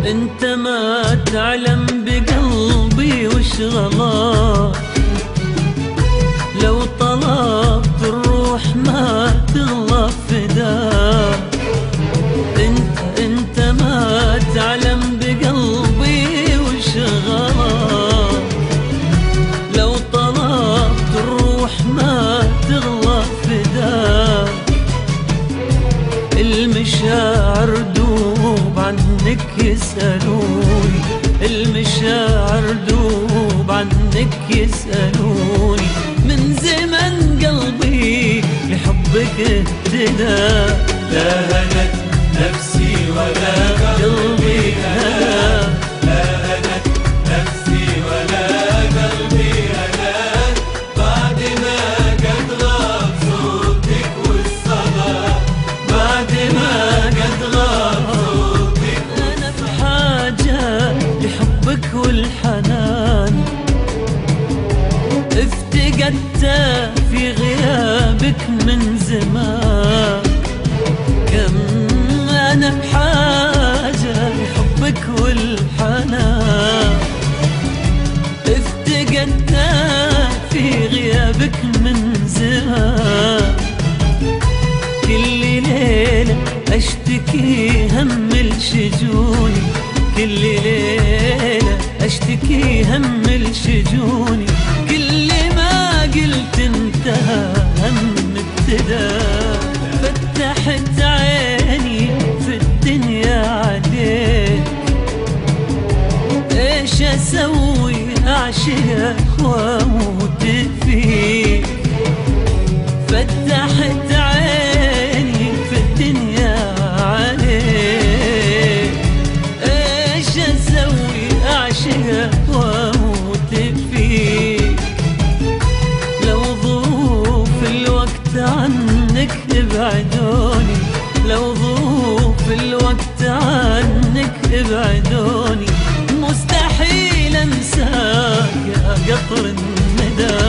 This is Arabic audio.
انت ما تعلم بقلبي وش غلط، لو طلبت الروح ما تغلى فداك. انت ما تعلم بقلبي وش غلط، لو طلبت الروح ما تغلى فداك. المشاعر دوب عنك يسألوني، المشاعر دوب عنك يسألوني، من زمن قلبي لحبك اهتدى. لا هنت نفسي ولا قلبي هناك، لا هنت نفسي ولا قلبي هناك، بعد ما قد غاب صوتك والصدى، بعد ما قد غاب صوتك. أنا بحاجة لحبك والحنان، افتقدت في غيابك من زمان. كم أنا بحاجة لحبك والحنان، افتقدت في غيابك من زمان. كل ليلة أشتكي هم الشجوني، كل ليلة أشتكي هم الشجوني، كل ما قلت انتهى هم ابتدى. فتحت عيني في الدنيا عليك، ايش اسوي اعشقك واموت فيك. فتحت عيني في الدنيا عليك، ايش اسوي اعشقك واموت فيك. لو ظروف الوقت عنك ابعدوني، لو ظروف الوقت عنك ابعدوني، مستحيل انساك يا قطر الندى.